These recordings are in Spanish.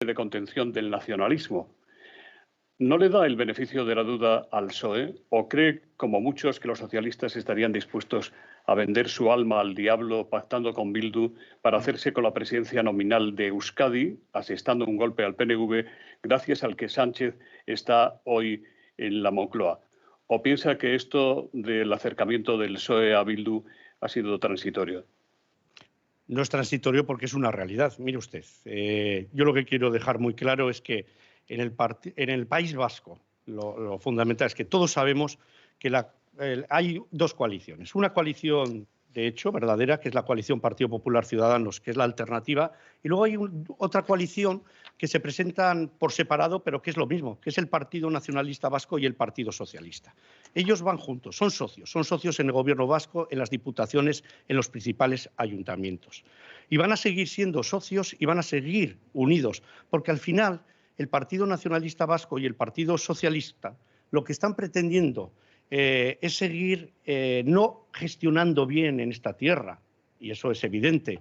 de contención del nacionalismo. ¿No le da el beneficio de la duda al PSOE o cree, como muchos, que los socialistas estarían dispuestos a vender su alma al diablo pactando con Bildu para hacerse con la presidencia nominal de Euskadi, asestando un golpe al PNV, gracias al que Sánchez está hoy en la Moncloa? ¿O piensa que esto del acercamiento del PSOE a Bildu ha sido transitorio? No es transitorio porque es una realidad. Mire usted, yo lo que quiero dejar muy claro es que en el País Vasco lo fundamental es que todos sabemos que hay dos coaliciones. Una coalición, de hecho, verdadera, que es la coalición Partido Popular Ciudadanos, que es la alternativa, y luego hay otra coalición que se presentan por separado, pero que es lo mismo, que es el Partido Nacionalista Vasco y el Partido Socialista. Ellos van juntos, son socios en el Gobierno vasco, en las diputaciones, en los principales ayuntamientos. Y van a seguir siendo socios y van a seguir unidos, porque al final el Partido Nacionalista Vasco y el Partido Socialista lo que están pretendiendo es seguir no gestionando bien en esta tierra, y eso es evidente.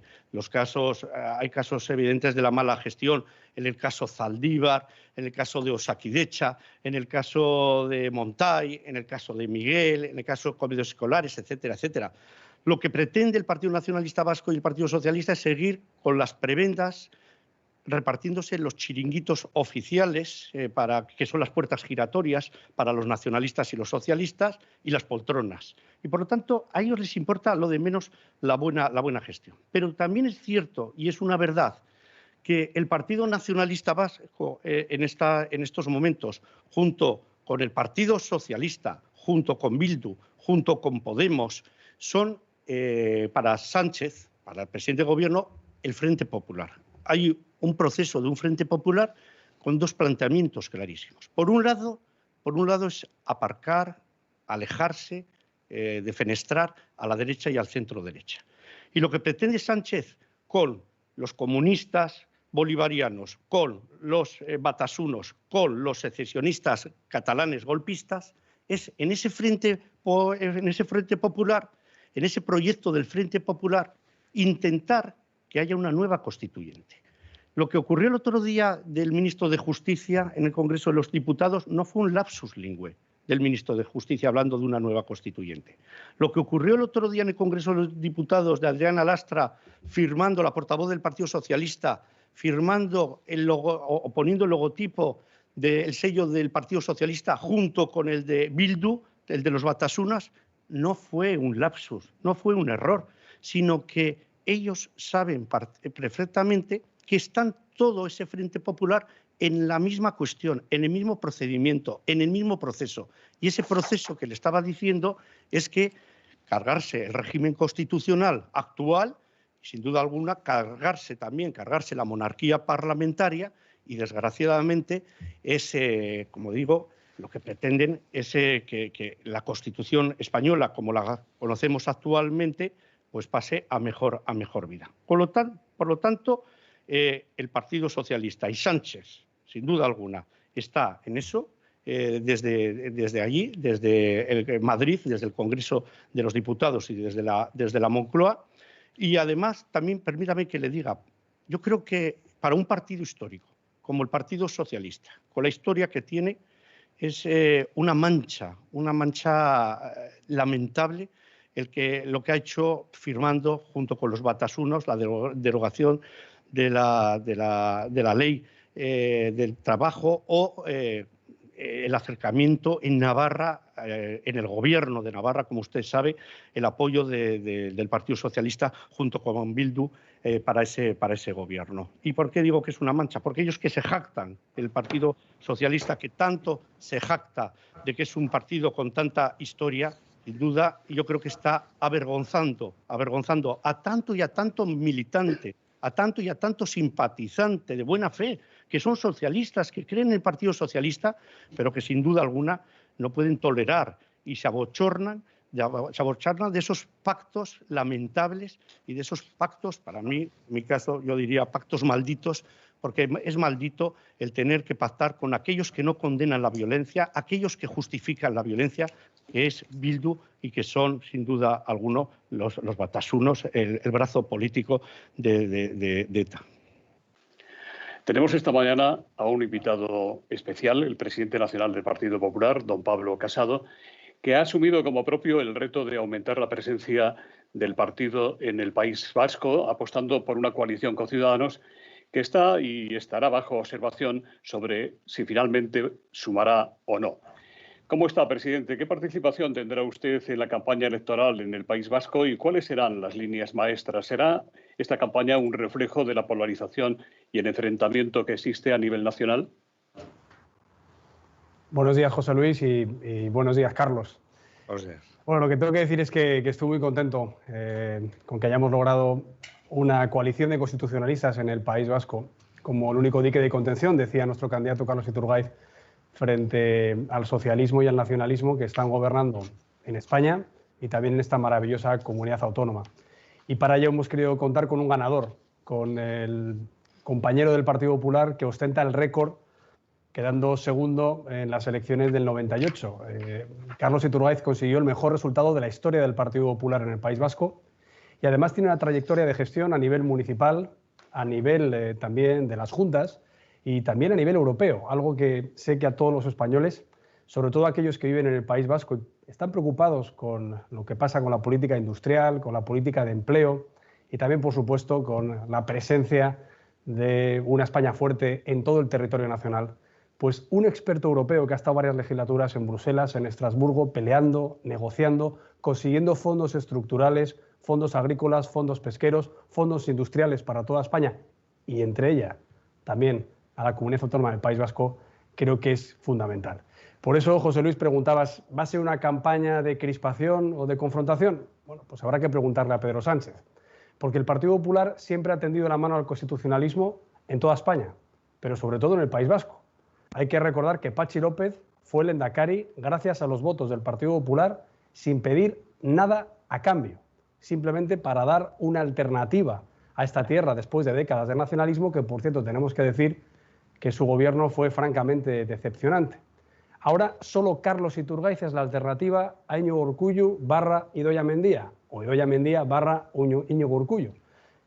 Hay casos evidentes de la mala gestión, en el caso Zaldívar, en el caso de Osakidecha, en el caso de Montay, en el caso de Miguel, en el caso de comedores escolares, etcétera, etcétera. Lo que pretende el Partido Nacionalista Vasco y el Partido Socialista es seguir con las prebendas, repartiéndose los chiringuitos oficiales, que son las puertas giratorias para los nacionalistas y los socialistas, y las poltronas. Y por lo tanto, a ellos les importa lo de menos la buena gestión. Pero también es cierto, y es una verdad, que el Partido Nacionalista Vasco en estos momentos, junto con el Partido Socialista, junto con Bildu, junto con Podemos, son para Sánchez, para el presidente de Gobierno, el Frente Popular. Hay un proceso de un Frente Popular con dos planteamientos clarísimos. Por un lado es aparcar, alejarse, defenestrar a la derecha y al centro derecha. Y lo que pretende Sánchez con los comunistas bolivarianos, con los batasunos, con los secesionistas catalanes golpistas, es en ese Frente Popular, en ese proyecto del Frente Popular, intentar que haya una nueva constituyente. Lo que ocurrió el otro día del ministro de Justicia en el Congreso de los Diputados no fue un lapsus lingüe del ministro de Justicia hablando de una nueva constituyente. Lo que ocurrió el otro día en el Congreso de los Diputados de Adriana Lastra firmando, la portavoz del Partido Socialista, firmando o poniendo el logotipo del sello del Partido Socialista junto con el de Bildu, el de los batasunas, no fue un lapsus, no fue un error, sino que ellos saben perfectamente que están todo ese Frente Popular en la misma cuestión, en el mismo procedimiento, en el mismo proceso. Y ese proceso que le estaba diciendo es que cargarse el régimen constitucional actual, sin duda alguna, cargarse la monarquía parlamentaria y, desgraciadamente, como digo, lo que pretenden es que la Constitución española, como la conocemos actualmente, pues pase a mejor vida. Por lo tanto, el Partido Socialista y Sánchez, sin duda alguna, está en eso, desde allí, desde Madrid, desde el Congreso de los Diputados y desde la Moncloa. Y además, también permítame que le diga, yo creo que para un partido histórico, como el Partido Socialista, con la historia que tiene, es una mancha lamentable lo que ha hecho firmando junto con los batasunos la derogación de la ley del trabajo o el acercamiento en Navarra, en el gobierno de Navarra, como usted sabe, el apoyo del Partido Socialista junto con Bildu para ese gobierno. ¿Y por qué digo que es una mancha? Porque ellos que se jactan, el Partido Socialista que tanto se jacta de que es un partido con tanta historia, sin duda yo creo que está avergonzando a tanto y a tanto militante, a tanto y a tanto simpatizante de buena fe, que son socialistas, que creen en el Partido Socialista, pero que sin duda alguna no pueden tolerar y se abochornan de esos pactos lamentables y de esos pactos, para mí, en mi caso, yo diría pactos malditos, porque es maldito el tener que pactar con aquellos que no condenan la violencia, aquellos que justifican la violencia, que es Bildu y que son, sin duda alguna, los batasunos, el brazo político de ETA. Tenemos esta mañana a un invitado especial, el presidente nacional del Partido Popular, don Pablo Casado, que ha asumido como propio el reto de aumentar la presencia del partido en el País Vasco, apostando por una coalición con Ciudadanos que está y estará bajo observación sobre si finalmente sumará o no. ¿Cómo está, presidente? ¿Qué participación tendrá usted en la campaña electoral en el País Vasco y cuáles serán las líneas maestras? ¿Será esta campaña un reflejo de la polarización y el enfrentamiento que existe a nivel nacional? Buenos días, José Luis, y buenos días, Carlos. Buenos días. Bueno, lo que tengo que decir es que estoy muy contento con que hayamos logrado una coalición de constitucionalistas en el País Vasco como el único dique de contención, decía nuestro candidato Carlos Iturgaiz, frente al socialismo y al nacionalismo que están gobernando en España y también en esta maravillosa comunidad autónoma. Y para ello hemos querido contar con un ganador, con el compañero del Partido Popular que ostenta el récord, quedando segundo en las elecciones del 98. Carlos Iturgaiz consiguió el mejor resultado de la historia del Partido Popular en el País Vasco y además tiene una trayectoria de gestión a nivel municipal, a nivel también de las juntas y también a nivel europeo, algo que sé que a todos los españoles, sobre todo aquellos que viven en el País Vasco, están preocupados con lo que pasa con la política industrial, con la política de empleo y también, por supuesto, con la presencia de una España fuerte en todo el territorio nacional. Pues un experto europeo que ha estado varias legislaturas en Bruselas, en Estrasburgo, peleando, negociando, consiguiendo fondos estructurales, fondos agrícolas, fondos pesqueros, fondos industriales para toda España y entre ellas también a la comunidad autónoma del País Vasco, creo que es fundamental. Por eso, José Luis, preguntabas, ¿va a ser una campaña de crispación o de confrontación? Bueno, pues habrá que preguntarle a Pedro Sánchez, porque el Partido Popular siempre ha tendido la mano al constitucionalismo en toda España, pero sobre todo en el País Vasco. Hay que recordar que Patxi López fue el endacari gracias a los votos del Partido Popular sin pedir nada a cambio, simplemente para dar una alternativa a esta tierra después de décadas de nacionalismo que, por cierto, tenemos que decir que su gobierno fue francamente decepcionante. Ahora solo Carlos Iturgaiz es la alternativa a Íñigo Urkullu / Idoia Mendia o Idoia Mendia / Íñigo Urkullu,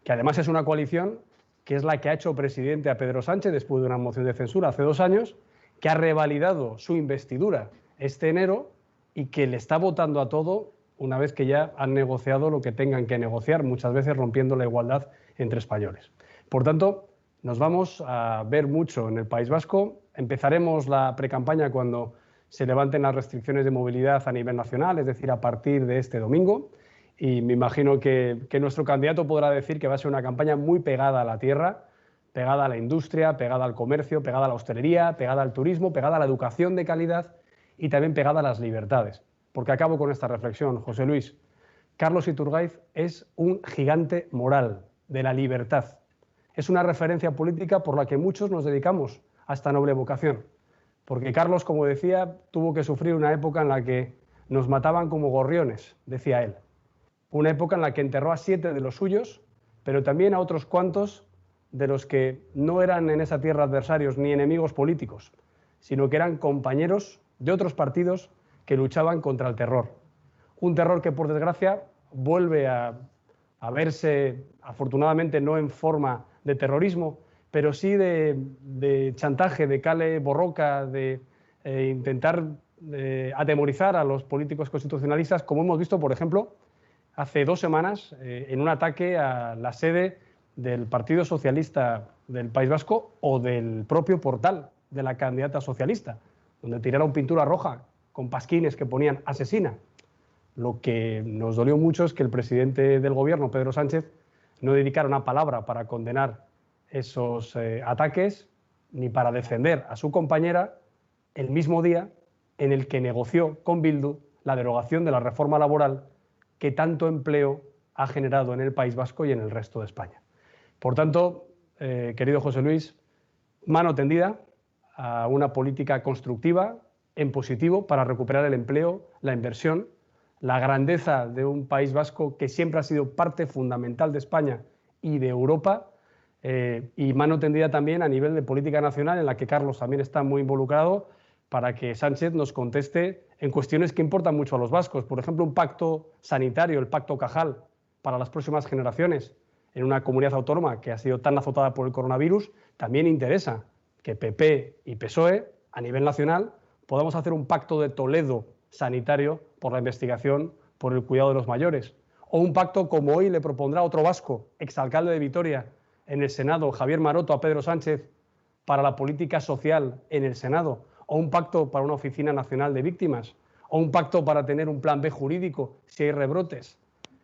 que además es una coalición que es la que ha hecho presidente a Pedro Sánchez después de una moción de censura hace 2 años, que ha revalidado su investidura este enero y que le está votando a todo una vez que ya han negociado lo que tengan que negociar, muchas veces rompiendo la igualdad entre españoles. Por tanto, nos vamos a ver mucho en el País Vasco. Empezaremos la precampaña cuando se levanten las restricciones de movilidad a nivel nacional, es decir, a partir de este domingo. Y me imagino que nuestro candidato podrá decir que va a ser una campaña muy pegada a la tierra, pegada a la industria, pegada al comercio, pegada a la hostelería, pegada al turismo, pegada a la educación de calidad y también pegada a las libertades. Porque acabo con esta reflexión, José Luis. Carlos Iturgaiz es un gigante moral de la libertad. Es una referencia política por la que muchos nos dedicamos a esta noble vocación. Porque Carlos, como decía, tuvo que sufrir una época en la que nos mataban como gorriones, decía él. Una época en la que enterró a 7 de los suyos, pero también a otros cuantos de los que no eran en esa tierra adversarios ni enemigos políticos, sino que eran compañeros de otros partidos que luchaban contra el terror. Un terror que, por desgracia, vuelve a verse, afortunadamente no en forma de terrorismo, pero sí de chantaje, de cale borroca, de intentar atemorizar a los políticos constitucionalistas, como hemos visto, por ejemplo, hace 2 semanas en un ataque a la sede del Partido Socialista del País Vasco o del propio portal de la candidata socialista, donde tiraron pintura roja con pasquines que ponían asesina. Lo que nos dolió mucho es que el presidente del gobierno, Pedro Sánchez, no dedicara una palabra para condenar esos ataques ni para defender a su compañera el mismo día en el que negoció con Bildu la derogación de la reforma laboral que tanto empleo ha generado en el País Vasco y en el resto de España. Por tanto, querido José Luis, mano tendida a una política constructiva, en positivo, para recuperar el empleo, la inversión, la grandeza de un País Vasco que siempre ha sido parte fundamental de España y de Europa, y mano tendida también a nivel de política nacional, en la que Carlos también está muy involucrado, para que Sánchez nos conteste en cuestiones que importan mucho a los vascos. Por ejemplo, un pacto sanitario, el Pacto Cajal, para las próximas generaciones. en una comunidad autónoma que ha sido tan azotada por el coronavirus, también interesa que PP y PSOE, a nivel nacional, podamos hacer un pacto de Toledo sanitario por la investigación, por el cuidado de los mayores. O un pacto como hoy le propondrá otro vasco, exalcalde de Vitoria, en el Senado, Javier Maroto, a Pedro Sánchez, para la política social en el Senado. O un pacto para una oficina nacional de víctimas. O un pacto para tener un plan B jurídico si hay rebrotes.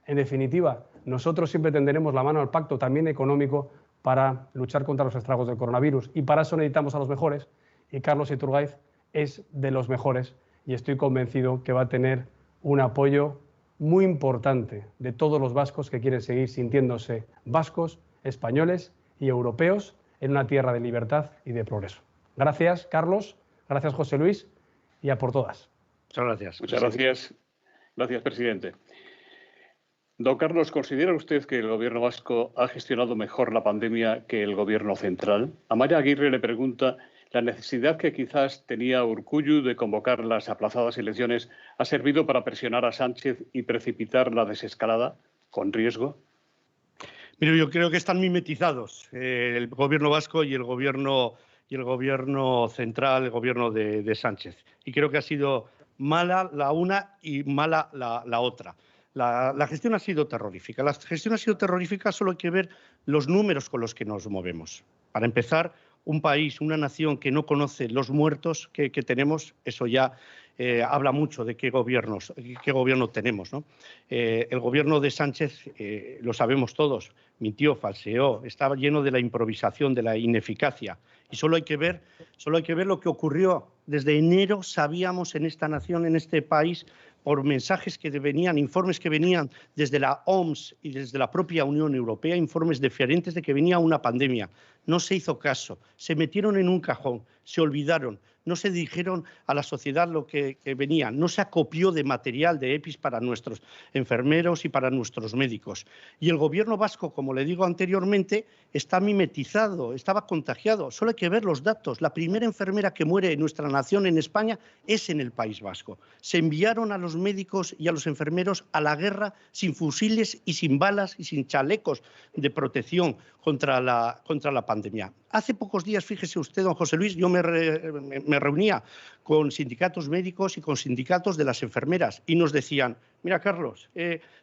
En definitiva, nosotros siempre tenderemos la mano al pacto, también económico, para luchar contra los estragos del coronavirus. Y para eso necesitamos a los mejores. Y Carlos Iturgaiz es de los mejores. Y estoy convencido que va a tener un apoyo muy importante de todos los vascos que quieren seguir sintiéndose vascos, españoles y europeos en una tierra de libertad y de progreso. Gracias, Carlos. Gracias, José Luis. Y a por todas. Muchas gracias. Muchas gracias. Gracias, presidente. Don Carlos, ¿considera usted que el gobierno vasco ha gestionado mejor la pandemia que el gobierno central? Amaya Aguirre le pregunta: ¿la necesidad que quizás tenía Urkullu de convocar las aplazadas elecciones ha servido para presionar a Sánchez y precipitar la desescalada con riesgo? Mire, yo creo que están mimetizados el gobierno vasco y el gobierno central, el gobierno de Sánchez. Y creo que ha sido mala la una y mala la otra. La gestión ha sido terrorífica. La gestión ha sido terrorífica, solo hay que ver los números con los que nos movemos. Para empezar, un país, una nación que no conoce los muertos que tenemos, eso ya habla mucho de qué gobierno tenemos, ¿no? El gobierno de Sánchez, lo sabemos todos, mintió, falseó, estaba lleno de la improvisación, de la ineficacia. Y solo hay que ver lo que ocurrió. Desde enero sabíamos en esta nación, en este país, por mensajes que venían, informes que venían desde la OMS y desde la propia Unión Europea, informes diferentes de que venía una pandemia. No se hizo caso, se metieron en un cajón, se olvidaron, no se dijeron a la sociedad lo que venía, no se acopió de material de EPIs para nuestros enfermeros y para nuestros médicos. Y el gobierno vasco, como le digo anteriormente, está mimetizado, estaba contagiado. Solo hay que ver los datos. La primera enfermera que muere en nuestra nación, en España, es en el País Vasco. Se enviaron a los médicos y a los enfermeros a la guerra sin fusiles y sin balas y sin chalecos de protección contra la pandemia. Hace pocos días, fíjese usted, don José Luis, yo me reunía con sindicatos médicos y con sindicatos de las enfermeras y nos decían: mira, Carlos,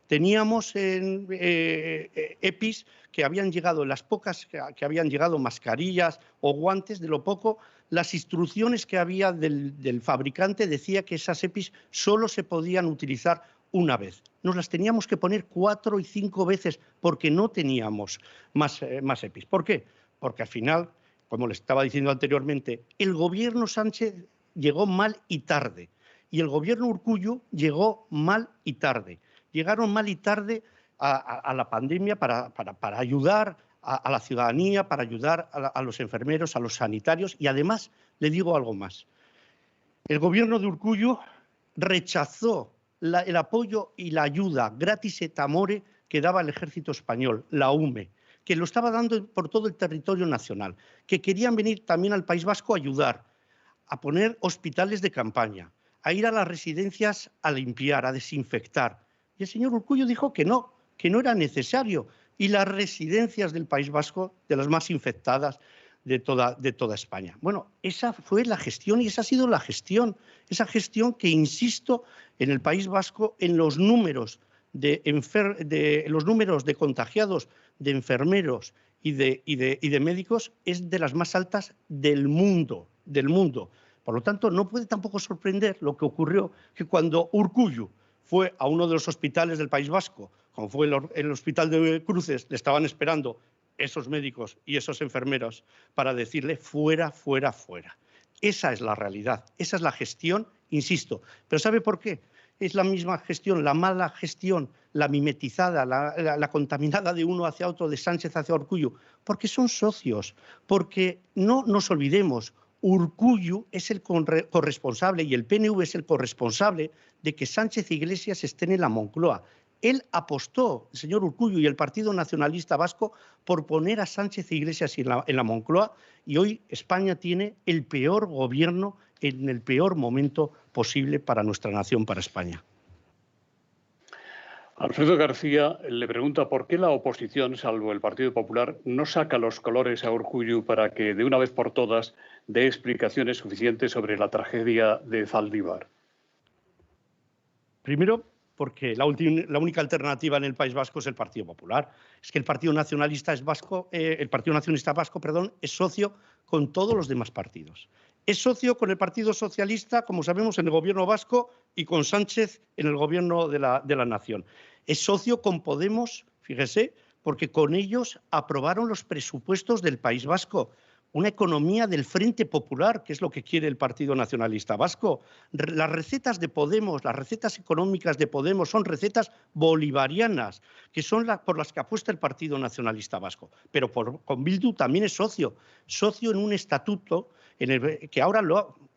teníamos EPIs que habían llegado, las pocas que habían llegado, mascarillas o guantes, de lo poco, las instrucciones que había del fabricante decía que esas EPIs solo se podían utilizar una vez. Nos las teníamos que poner 4 y 5 veces porque no teníamos más EPIs. ¿Por qué? Porque al final, como le estaba diciendo anteriormente, el gobierno Sánchez llegó mal y tarde y el gobierno Urkullu llegó mal y tarde. Llegaron mal y tarde a la pandemia para ayudar a la ciudadanía, para ayudar a los enfermeros, a los sanitarios. Y además, le digo algo más. El gobierno de Urkullu rechazó el apoyo y la ayuda gratis et amore que daba el ejército español, la UME, que lo estaba dando por todo el territorio nacional, que querían venir también al País Vasco a ayudar, a poner hospitales de campaña, a ir a las residencias a limpiar, a desinfectar. Y el señor Urkullu dijo que no era necesario. Y las residencias del País Vasco, de las más infectadas de toda España. Bueno, esa fue la gestión y esa ha sido la gestión. Esa gestión que, insisto, en el País Vasco, en los números de contagiados, de enfermeros y de médicos, es de las más altas del mundo. Por lo tanto, no puede tampoco sorprender lo que ocurrió, que cuando Urkullu fue a uno de los hospitales del País Vasco, como fue el hospital de Cruces, le estaban esperando esos médicos y esos enfermeros para decirle fuera, fuera, fuera. Esa es la realidad, esa es la gestión, insisto. ¿Pero sabe por qué? Es la misma gestión, la mala gestión, la mimetizada, la contaminada de uno hacia otro, de Sánchez hacia Urkullu, porque son socios, porque no nos olvidemos, Urkullu es el corresponsable y el PNV es el corresponsable de que Sánchez e Iglesias estén en la Moncloa. Él apostó, el señor Urkullu y el Partido Nacionalista Vasco, por poner a Sánchez e Iglesias en la Moncloa, y hoy España tiene el peor gobierno en el peor momento posible para nuestra nación, para España. Alfredo García le pregunta por qué la oposición, salvo el Partido Popular, no saca los colores a Urkullu para que de una vez por todas dé explicaciones suficientes sobre la tragedia de Zaldívar. Primero, porque la única alternativa en el País Vasco es el Partido Popular. Es que el Partido Nacionalista Vasco, es socio con todos los demás partidos. Es socio con el Partido Socialista, como sabemos, en el gobierno vasco y con Sánchez en el gobierno de la nación. Es socio con Podemos, fíjese, porque con ellos aprobaron los presupuestos del País Vasco. Una economía del Frente Popular, que es lo que quiere el Partido Nacionalista Vasco. Las recetas de Podemos, las recetas económicas de Podemos son recetas bolivarianas, que son por las que apuesta el Partido Nacionalista Vasco. Pero con Bildu también es socio en un estatuto que ahora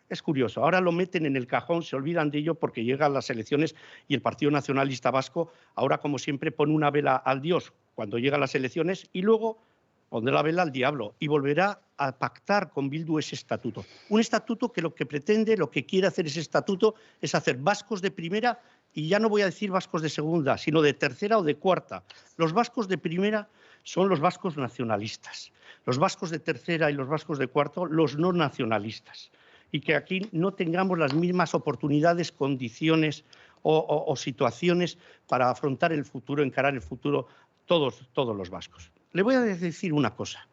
es curioso, ahora lo meten en el cajón, se olvidan de ello porque llegan las elecciones y el Partido Nacionalista Vasco ahora, como siempre, pone una vela al dios cuando llegan las elecciones y luego pondrá la vela al diablo y volverá a pactar con Bildu ese estatuto. Un estatuto que lo que pretende, lo que quiere hacer ese estatuto es hacer vascos de primera, y ya no voy a decir vascos de segunda, sino de tercera o de cuarta. Los vascos de primera son los vascos nacionalistas. Los vascos de tercera y los vascos de cuarto, los no nacionalistas. Y que aquí no tengamos las mismas oportunidades, condiciones o situaciones para afrontar el futuro, encarar el futuro, todos los vascos. Le voy a decir una cosa,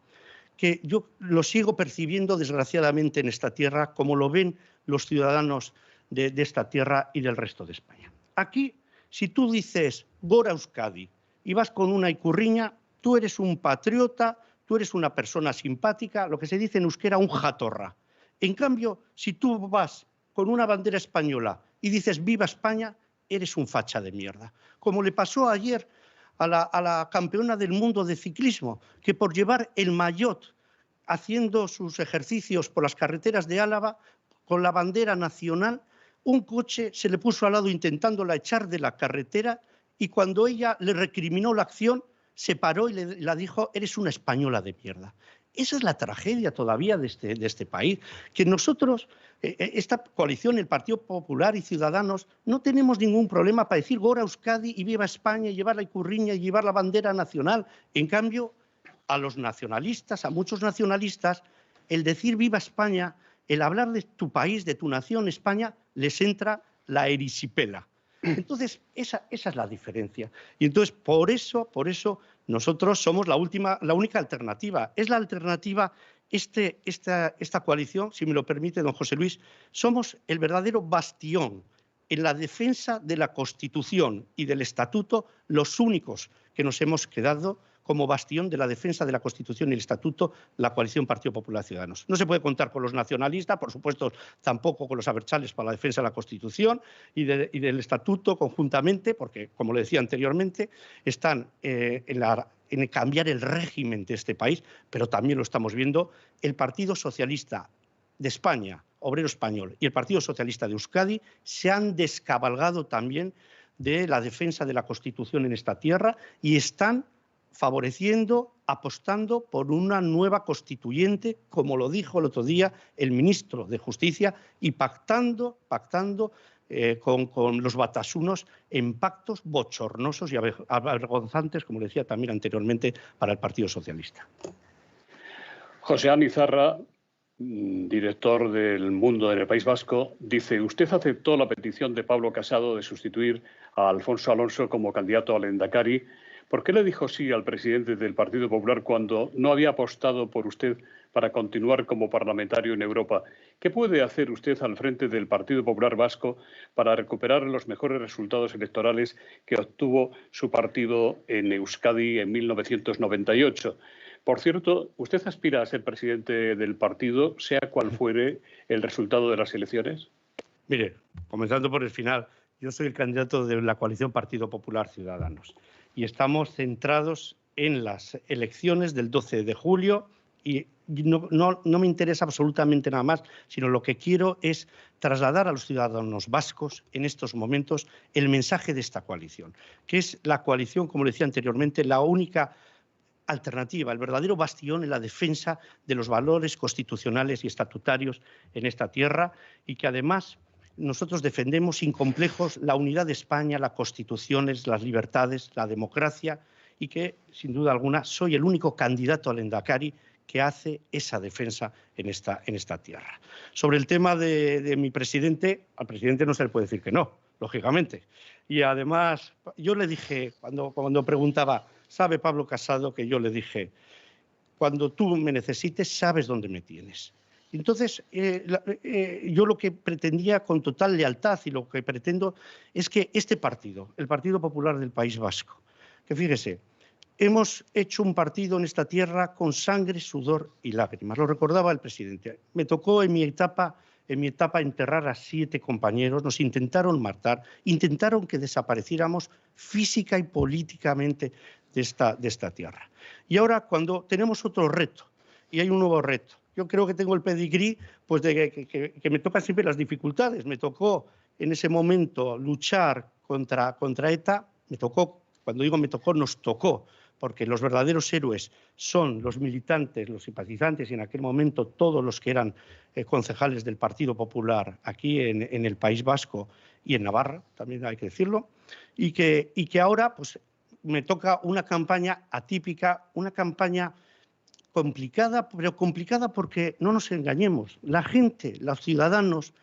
que yo lo sigo percibiendo desgraciadamente en esta tierra, como lo ven los ciudadanos de esta tierra y del resto de España. Aquí, si tú dices Gora Euskadi y vas con una ikurriña, tú eres un patriota, tú eres una persona simpática, lo que se dice en euskera, un jatorra. En cambio, si tú vas con una bandera española y dices Viva España, eres un facha de mierda. Como le pasó ayer a la campeona del mundo de ciclismo, que por llevar el maillot haciendo sus ejercicios por las carreteras de Álava, con la bandera nacional, un coche se le puso al lado intentándola echar de la carretera y cuando ella le recriminó la acción, se paró y la dijo, eres una española de mierda. Esa es la tragedia todavía de este país, que nosotros, esta coalición, el Partido Popular y Ciudadanos, no tenemos ningún problema para decir Gora Euskadi y Viva España y llevar la ikurriña y llevar la bandera nacional. En cambio, a los nacionalistas, a muchos nacionalistas, el decir Viva España, el hablar de tu país, de tu nación, España, les entra la erisipela. Entonces, esa es la diferencia. Y entonces, por eso, nosotros somos la única alternativa. Es la alternativa, esta coalición, si me lo permite, don José Luis, somos el verdadero bastión en la defensa de la Constitución y del Estatuto, los únicos que nos hemos quedado como bastión de la defensa de la Constitución y el Estatuto, la coalición Partido Popular Ciudadanos. No se puede contar con los nacionalistas, por supuesto, tampoco con los abertzales para la defensa de la Constitución y del Estatuto conjuntamente, porque, como le decía anteriormente, están en cambiar el régimen de este país, pero también lo estamos viendo, el Partido Socialista de España, Obrero Español, y el Partido Socialista de Euskadi se han descabalgado también de la defensa de la Constitución en esta tierra y están favoreciendo, apostando por una nueva constituyente, como lo dijo el otro día el ministro de Justicia, y pactando con los batasunos en pactos bochornosos y avergonzantes, como decía también anteriormente, para el Partido Socialista. José Anizarra, director del Mundo en el País Vasco, dice: usted aceptó la petición de Pablo Casado de sustituir a Alfonso Alonso como candidato al Endacari. ¿Por qué le dijo sí al presidente del Partido Popular cuando no había apostado por usted para continuar como parlamentario en Europa? ¿Qué puede hacer usted al frente del Partido Popular Vasco para recuperar los mejores resultados electorales que obtuvo su partido en Euskadi en 1998? Por cierto, ¿usted aspira a ser presidente del partido, sea cual fuere el resultado de las elecciones? Mire, comenzando por el final, yo soy el candidato de la coalición Partido Popular Ciudadanos y estamos centrados en las elecciones del 12 de julio y no me interesa absolutamente nada más, sino lo que quiero es trasladar a los ciudadanos vascos en estos momentos el mensaje de esta coalición, que es la coalición, como le decía anteriormente, la única alternativa, el verdadero bastión en la defensa de los valores constitucionales y estatutarios en esta tierra y que además nosotros defendemos sin complejos la unidad de España, las constituciones, las libertades, la democracia y que, sin duda alguna, soy el único candidato al Endacari que hace esa defensa en esta tierra. Sobre el tema de mi presidente, al presidente no se le puede decir que no, lógicamente. Y además, yo le dije, cuando preguntaba, ¿sabe Pablo Casado? Que yo le dije, cuando tú me necesites, sabes dónde me tienes. Entonces, yo lo que pretendía con total lealtad y lo que pretendo es que este partido, el Partido Popular del País Vasco, que fíjese, hemos hecho un partido en esta tierra con sangre, sudor y lágrimas. Lo recordaba el presidente. Me tocó en mi etapa enterrar a 7 compañeros, nos intentaron matar, intentaron que desapareciéramos física y políticamente de esta tierra. Y ahora, cuando tenemos otro reto, y hay un nuevo reto, yo creo que tengo el pedigrí pues, de que me tocan siempre las dificultades. Me tocó en ese momento luchar contra ETA, me tocó, cuando digo me tocó, nos tocó, porque los verdaderos héroes son los militantes, los simpatizantes y en aquel momento todos los que eran concejales del Partido Popular aquí en el País Vasco y en Navarra, también hay que decirlo, y que ahora pues, me toca una campaña atípica, una campaña complicada, pero complicada porque no nos engañemos, la gente, los ciudadanos,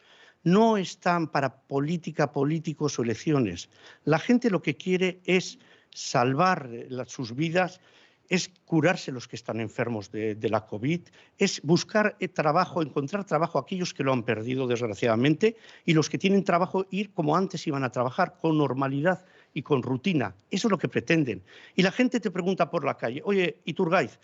no están para políticos o elecciones. La gente lo que quiere es salvar sus vidas, es curarse los que están enfermos de la COVID, es buscar trabajo, encontrar trabajo a aquellos que lo han perdido desgraciadamente y los que tienen trabajo ir como antes iban a trabajar, con normalidad y con rutina. Eso es lo que pretenden. Y la gente te pregunta por la calle, oye, Iturgaiz,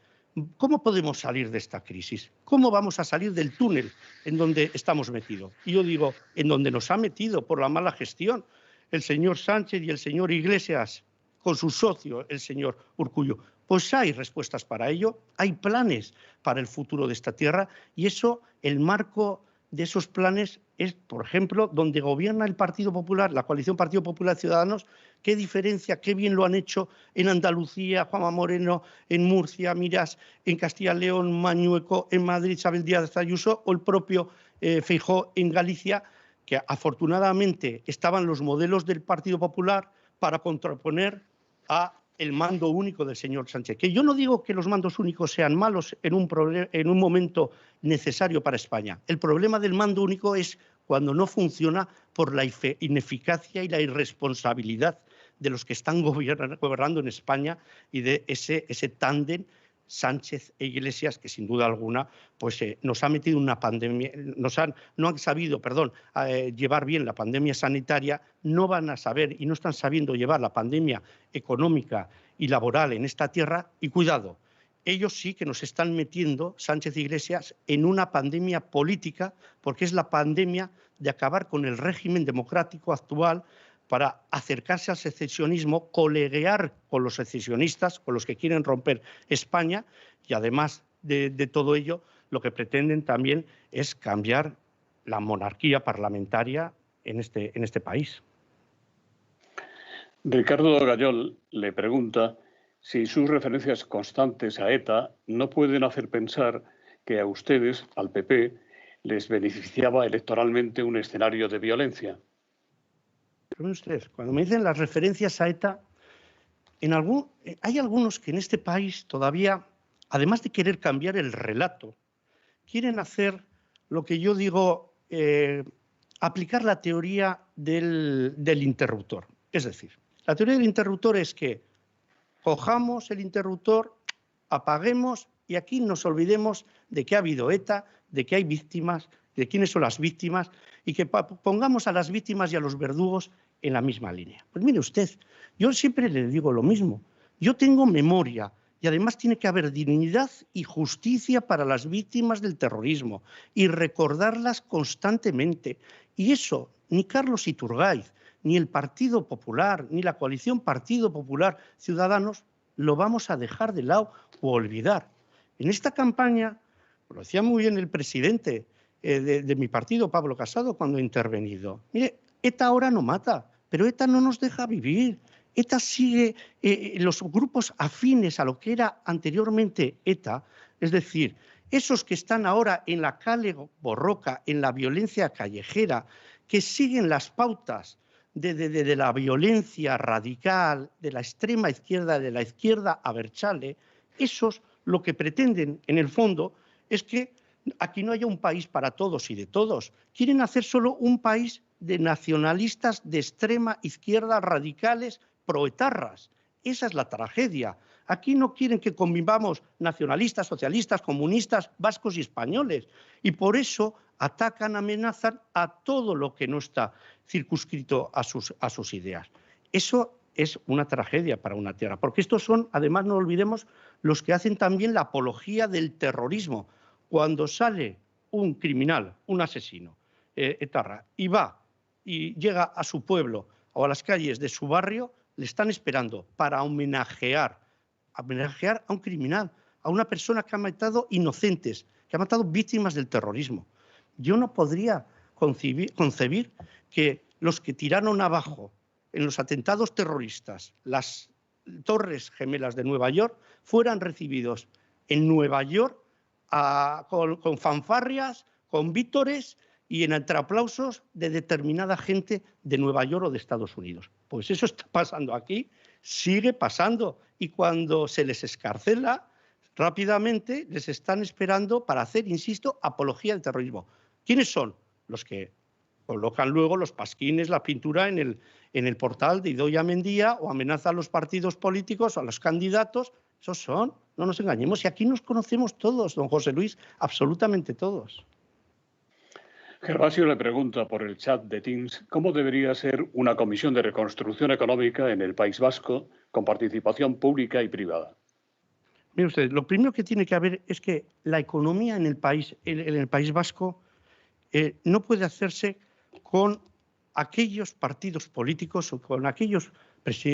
¿cómo podemos salir de esta crisis? ¿Cómo vamos a salir del túnel en donde estamos metidos? Y yo digo, en donde nos ha metido por la mala gestión el señor Sánchez y el señor Iglesias, con su socio, el señor Urkullu. Pues hay respuestas para ello, hay planes para el futuro de esta tierra y eso, el marco de esos planes es, por ejemplo, donde gobierna el Partido Popular, la coalición Partido Popular Ciudadanos, qué diferencia, qué bien lo han hecho en Andalucía, Juanma Moreno, en Murcia, Miras, en Castilla y León, Mañueco, en Madrid, Isabel Díaz Ayuso o el propio Feijóo en Galicia, que afortunadamente estaban los modelos del Partido Popular para contraponer a el mando único del señor Sánchez. Que yo no digo que los mandos únicos sean malos en un momento necesario para España. El problema del mando único es cuando no funciona por la ineficacia y la irresponsabilidad de los que están gobernando en España y de ese tándem Sánchez e Iglesias, que sin duda alguna pues, nos ha metido en una pandemia, no han sabido llevar bien la pandemia sanitaria, no van a saber y no están sabiendo llevar la pandemia económica y laboral en esta tierra. Y cuidado, ellos sí que nos están metiendo, Sánchez e Iglesias, en una pandemia política, porque es la pandemia de acabar con el régimen democrático actual, para acercarse al secesionismo, coleguear con los secesionistas, con los que quieren romper España, y además de todo ello, lo que pretenden también es cambiar la monarquía parlamentaria en este país. Ricardo Gallol le pregunta si sus referencias constantes a ETA no pueden hacer pensar que a ustedes, al PP, les beneficiaba electoralmente un escenario de violencia. Pero usted, cuando me dicen las referencias a ETA, hay algunos que en este país todavía, además de querer cambiar el relato, quieren hacer lo que yo digo, aplicar la teoría del interruptor. Es decir, la teoría del interruptor es que cojamos el interruptor, apaguemos y aquí nos olvidemos de que ha habido ETA, de que hay víctimas, de quiénes son las víctimas y que pongamos a las víctimas y a los verdugos en la misma línea. Pues mire usted, yo siempre le digo lo mismo. Yo tengo memoria y además tiene que haber dignidad y justicia para las víctimas del terrorismo y recordarlas constantemente. Y eso ni Carlos Iturgaiz, ni el Partido Popular, ni la coalición Partido Popular Ciudadanos lo vamos a dejar de lado o olvidar. En esta campaña, lo decía muy bien el presidente de mi partido, Pablo Casado, cuando ha intervenido. Mire, ETA ahora no mata, pero ETA no nos deja vivir. ETA sigue, los grupos afines a lo que era anteriormente ETA, es decir, esos que están ahora en la cale borroca, en la violencia callejera, que siguen las pautas de la violencia radical, de la extrema izquierda, de la izquierda abertzale, esos lo que pretenden, en el fondo, es que aquí no haya un país para todos y de todos. Quieren hacer solo un país de nacionalistas de extrema izquierda radicales proetarras. Esa es la tragedia. Aquí no quieren que convivamos nacionalistas, socialistas, comunistas, vascos y españoles. Y por eso atacan, amenazan a todo lo que no está circunscrito a sus ideas. Eso es una tragedia para una tierra, porque estos son, además no olvidemos, los que hacen también la apología del terrorismo. Cuando sale un criminal, un asesino, etarra, y va y llega a su pueblo o a las calles de su barrio, le están esperando para homenajear a un criminal, a una persona que ha matado inocentes, que ha matado víctimas del terrorismo. Yo no podría concebir que los que tiraron abajo en los atentados terroristas las Torres Gemelas de Nueva York fueran recibidos en Nueva York con fanfarrias, con vítores y entre aplausos de determinada gente de Nueva York o de Estados Unidos. Pues eso está pasando aquí, sigue pasando, y cuando se les escarcela, rápidamente les están esperando para hacer, insisto, apología del terrorismo. ¿Quiénes son? Los que colocan luego los pasquines, la pintura en el portal de Idoia Mendia o amenazan a los partidos políticos o a los candidatos. Esos son, no nos engañemos, y aquí nos conocemos todos, don José Luis, absolutamente todos. Gervasio le pregunta por el chat de Teams cómo debería ser una comisión de reconstrucción económica en el País Vasco con participación pública y privada. Mire usted, lo primero que tiene que haber es que la economía en el País Vasco no puede hacerse con aquellos partidos políticos o con aquellos,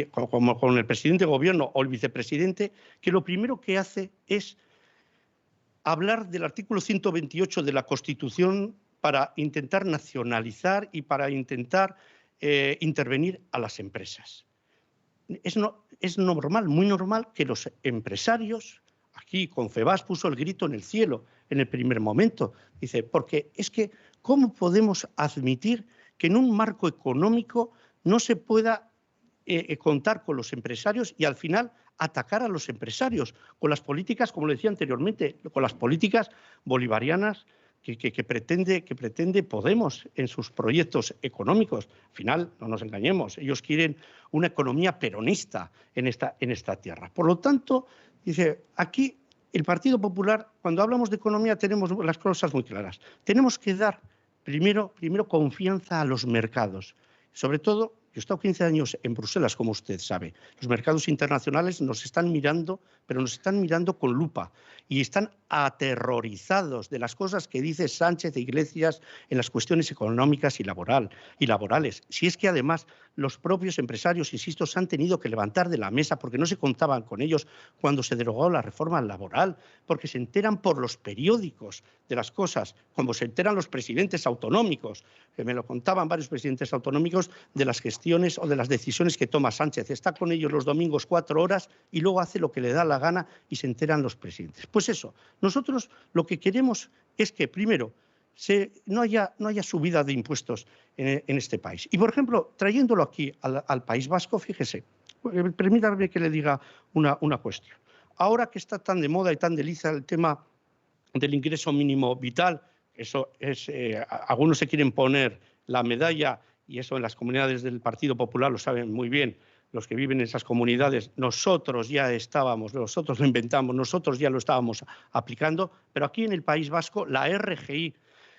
como con el presidente de gobierno o el vicepresidente, que lo primero que hace es hablar del artículo 128 de la Constitución para intentar nacionalizar y para intentar intervenir a las empresas. Es normal, muy normal, que los empresarios, aquí Confebask puso el grito en el cielo en el primer momento, dice, porque es que ¿cómo podemos admitir que en un marco económico no se pueda contar con los empresarios y al final atacar a los empresarios con las políticas, como le decía anteriormente, con las políticas bolivarianas que pretende Podemos en sus proyectos económicos? Al final, no nos engañemos, ellos quieren una economía peronista en esta tierra. Por lo tanto, dice, aquí el Partido Popular, cuando hablamos de economía, tenemos las cosas muy claras. Tenemos que dar primero confianza a los mercados. Sobre todo, yo he estado 15 años en Bruselas, como usted sabe. Los mercados internacionales nos están mirando, pero nos están mirando con lupa y están aterrorizados de las cosas que dice Sánchez e Iglesias en las cuestiones económicas y laborales. Si es que además los propios empresarios, insisto, se han tenido que levantar de la mesa porque no se contaban con ellos cuando se derogó la reforma laboral, porque se enteran por los periódicos de las cosas, como se enteran los presidentes autonómicos, que me lo contaban varios presidentes autonómicos, de las gestiones o de las decisiones que toma Sánchez. Está con ellos los domingos 4 horas y luego hace lo que le da la gana y se enteran los presidentes. Pues eso, nosotros lo que queremos es que, primero, no haya subida de impuestos en este país. Y, por ejemplo, trayéndolo aquí al País Vasco, fíjese, permítame que le diga una cuestión. Ahora que está tan de moda y tan delicia el tema del ingreso mínimo vital, eso es, algunos se quieren poner la medalla, y eso en las comunidades del Partido Popular lo saben muy bien, los que viven en esas comunidades, nosotros lo inventamos, nosotros ya lo estábamos aplicando, pero aquí en el País Vasco, la RGI,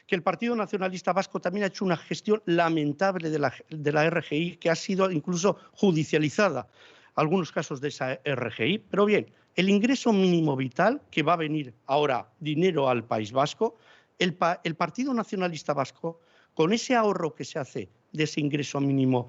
que el Partido Nacionalista Vasco también ha hecho una gestión lamentable de la RGI, que ha sido incluso judicializada, algunos casos de esa RGI, pero bien, el ingreso mínimo vital, que va a venir ahora dinero al País Vasco, el Partido Nacionalista Vasco, con ese ahorro que se hace de ese ingreso mínimo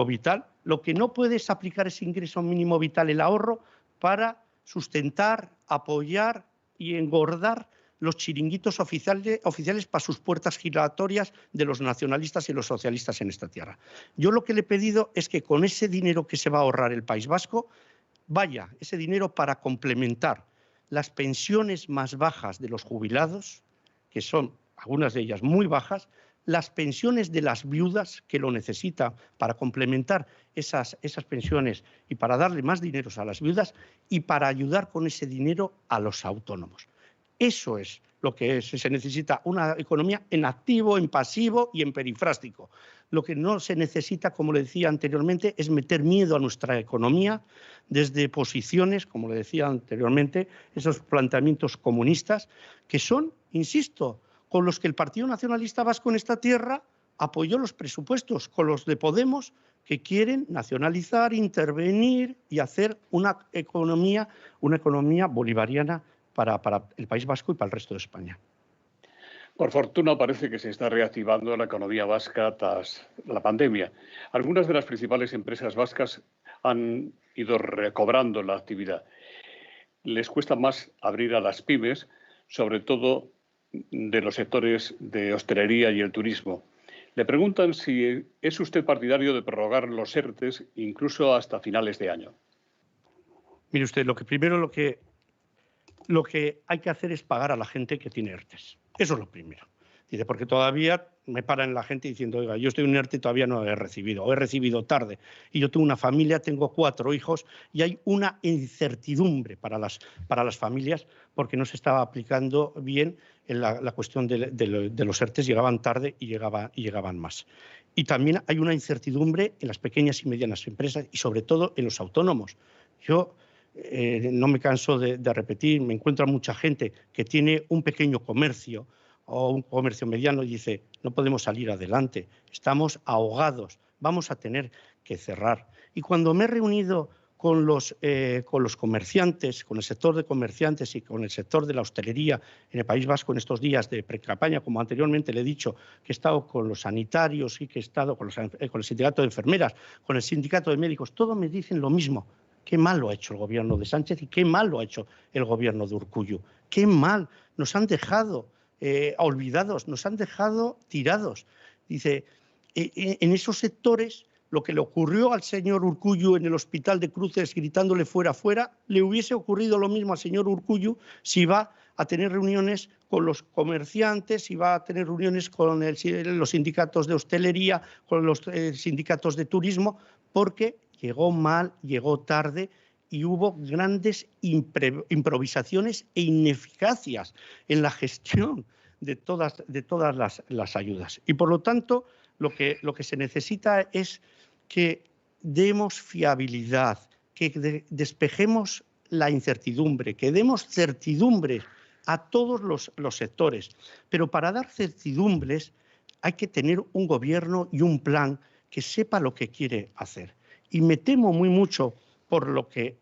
vital, lo que no puede es aplicar ese ingreso mínimo vital, el ahorro, para sustentar, apoyar y engordar los chiringuitos oficiales para sus puertas giratorias de los nacionalistas y los socialistas en esta tierra. Yo lo que le he pedido es que con ese dinero que se va a ahorrar el País Vasco, vaya ese dinero para complementar las pensiones más bajas de los jubilados, que son algunas de ellas muy bajas, las pensiones de las viudas que lo necesitan para complementar esas pensiones y para darle más dinero a las viudas y para ayudar con ese dinero a los autónomos. Eso es lo que se necesita, una economía en activo, en pasivo y en perifrástico. Lo que no se necesita, como le decía anteriormente, es meter miedo a nuestra economía desde posiciones, como le decía anteriormente, esos planteamientos comunistas que son, insisto, con los que el Partido Nacionalista Vasco en esta tierra apoyó los presupuestos, con los de Podemos, que quieren nacionalizar, intervenir y hacer una economía bolivariana para el País Vasco y para el resto de España. Por fortuna parece que se está reactivando la economía vasca tras la pandemia. Algunas de las principales empresas vascas han ido recobrando la actividad. Les cuesta más abrir a las pymes, sobre todo de los sectores de hostelería y el turismo. Le preguntan si es usted partidario de prorrogar los ERTEs incluso hasta finales de año. Mire usted, lo que hay que hacer es pagar a la gente que tiene ERTEs. Eso es lo primero. Dice, porque todavía me paran la gente diciendo, oiga, yo estoy en un ERTE y todavía no he recibido, o he recibido tarde. Y yo tengo una familia, tengo 4 hijos y hay una incertidumbre para las familias porque no se estaba aplicando bien en la cuestión de los ERTEs, llegaban tarde y llegaban más. Y también hay una incertidumbre en las pequeñas y medianas empresas y sobre todo en los autónomos. Yo no me canso de repetir, me encuentro a mucha gente que tiene un pequeño comercio o un comercio mediano y dice, no podemos salir adelante, estamos ahogados, vamos a tener que cerrar. Y cuando me he reunido con los comerciantes, con el sector de comerciantes y con el sector de la hostelería en el País Vasco en estos días de precampaña, como anteriormente le he dicho, que he estado con los sanitarios y que he estado con el sindicato de enfermeras, con el sindicato de médicos, todos me dicen lo mismo. Qué mal lo ha hecho el gobierno de Sánchez y qué mal lo ha hecho el gobierno de Urkullu. Qué mal, nos han dejado olvidados, nos han dejado tirados. Dice, en esos sectores, lo que le ocurrió al señor Urkullu en el Hospital de Cruces gritándole fuera, fuera, le hubiese ocurrido lo mismo al señor Urkullu si va a tener reuniones con los comerciantes, si va a tener reuniones con los sindicatos de hostelería, con los sindicatos de turismo, porque llegó mal, llegó tarde y hubo grandes improvisaciones e ineficacias en la gestión de todas las ayudas. Y por lo tanto, lo que se necesita es que demos fiabilidad, que despejemos la incertidumbre, que demos certidumbre a todos los sectores. Pero para dar certidumbres hay que tener un gobierno y un plan que sepa lo que quiere hacer. Y me temo muy mucho por lo que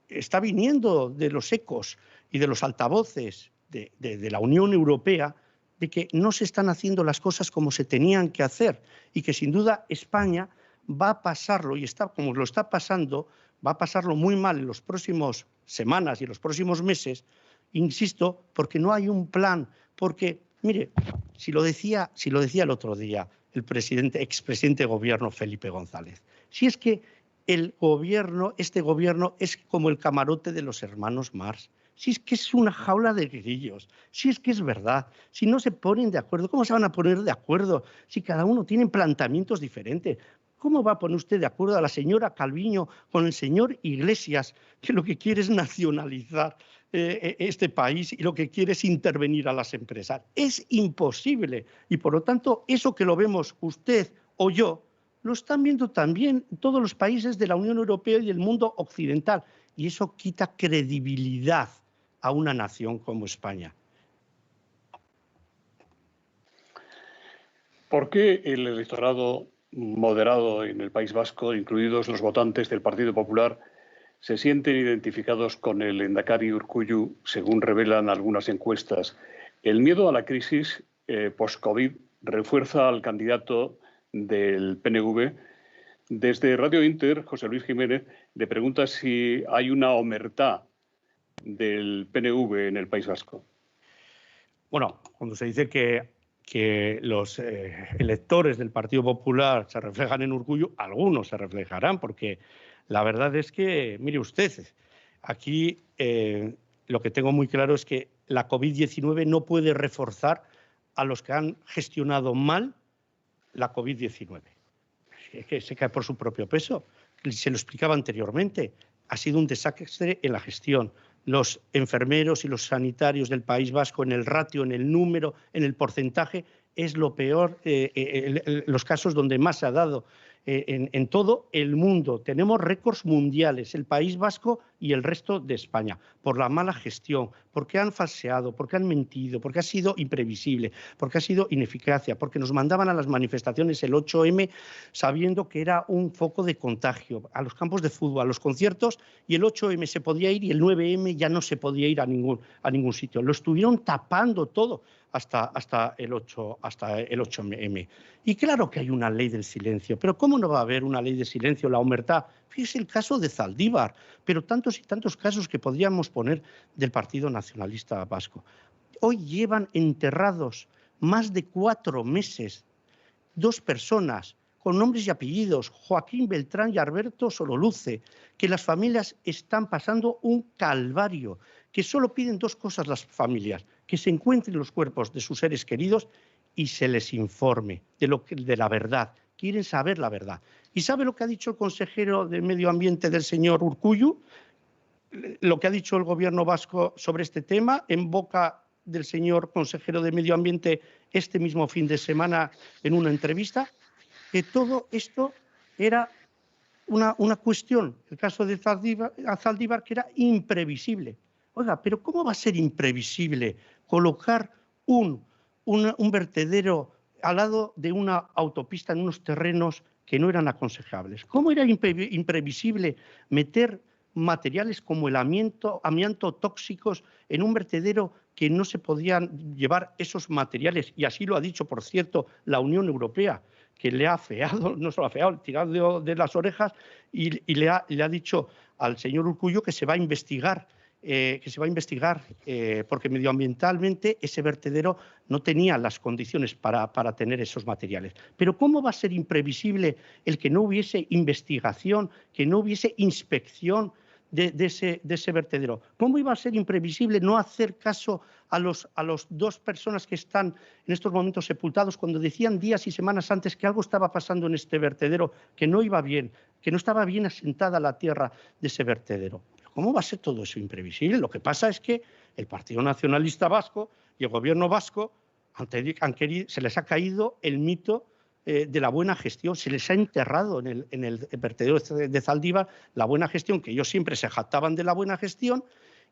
está viniendo de los ecos y de los altavoces de la Unión Europea, de que no se están haciendo las cosas como se tenían que hacer y que sin duda España va a pasarlo, y como lo está pasando, va a pasarlo muy mal en las próximas semanas y en los próximos meses, insisto, porque no hay un plan, porque, mire, si lo decía el otro día el expresidente de gobierno Felipe González, si es que este gobierno es como el camarote de los hermanos Marx, si es que es una jaula de grillos, si es que es verdad, si no se ponen de acuerdo, ¿cómo se van a poner de acuerdo si cada uno tiene planteamientos diferentes? ¿Cómo va a poner usted de acuerdo a la señora Calviño con el señor Iglesias, que lo que quiere es nacionalizar este país y lo que quiere es intervenir a las empresas? Es imposible y por lo tanto eso que lo vemos usted o yo, lo están viendo también todos los países de la Unión Europea y del mundo occidental y eso quita credibilidad a una nación como España. ¿Por qué el electorado moderado en el País Vasco, incluidos los votantes del Partido Popular, se sienten identificados con el Lehendakari Urkullu, según revelan algunas encuestas? El miedo a la crisis post-COVID refuerza al candidato del PNV. Desde Radio Inter, José Luis Jiménez le pregunta si hay una omertá del PNV en el País Vasco. Bueno, cuando se dice que los electores del Partido Popular se reflejan en Urkullu, algunos se reflejarán, porque la verdad es que, mire usted, aquí lo que tengo muy claro es que la COVID-19 no puede reforzar a los que han gestionado mal la COVID-19. Es que se cae por su propio peso. Se lo explicaba anteriormente. Ha sido un desastre en la gestión. Los enfermeros y los sanitarios del País Vasco, en el ratio, en el número, en el porcentaje, es lo peor, los casos donde más se ha dado. En todo el mundo. Tenemos récords mundiales, el País Vasco y el resto de España, por la mala gestión, porque han falseado, porque han mentido, porque ha sido imprevisible, porque ha sido ineficacia, porque nos mandaban a las manifestaciones el 8M sabiendo que era un foco de contagio, a los campos de fútbol, a los conciertos, y el 8M se podía ir y el 9M ya no se podía ir a ningún sitio. Lo estuvieron tapando todo hasta el 8M. Y claro que hay una ley del silencio, pero ¿cómo no va a haber una ley de silencio, la omertá? Fíjese el caso de Zaldívar, pero tantos y tantos casos que podríamos poner del Partido Nacionalista Vasco. Hoy llevan enterrados más de 4 meses 2 personas con nombres y apellidos, Joaquín Beltrán y Alberto Sololuce, que las familias están pasando un calvario, que solo piden 2 cosas las familias, que se encuentren los cuerpos de sus seres queridos y se les informe de la verdad. Quieren saber la verdad. ¿Y sabe lo que ha dicho el consejero de Medio Ambiente del señor Urkullu? Lo que ha dicho el gobierno vasco sobre este tema, en boca del señor consejero de Medio Ambiente este mismo fin de semana en una entrevista, que todo esto era una cuestión, el caso de Zaldívar, que era imprevisible. Oiga, pero ¿cómo va a ser imprevisible colocar un vertedero al lado de una autopista en unos terrenos que no eran aconsejables? ¿Cómo era imprevisible meter materiales como el amianto tóxicos en un vertedero que no se podían llevar esos materiales? Y así lo ha dicho, por cierto, la Unión Europea, que le ha afeado, no solo ha afeado, tirado de las orejas y le ha dicho al señor Urkullu que se va a investigar. Porque medioambientalmente ese vertedero no tenía las condiciones para tener esos materiales. Pero ¿cómo va a ser imprevisible el que no hubiese investigación, que no hubiese inspección de ese vertedero? ¿Cómo iba a ser imprevisible no hacer caso a los 2 personas que están en estos momentos sepultados cuando decían días y semanas antes que algo estaba pasando en este vertedero, que no iba bien, que no estaba bien asentada la tierra de ese vertedero? ¿Cómo va a ser todo eso imprevisible? Lo que pasa es que el Partido Nacionalista Vasco y el Gobierno vasco se les ha caído el mito de la buena gestión, se les ha enterrado en el vertedero de Zaldívar la buena gestión, que ellos siempre se jactaban de la buena gestión,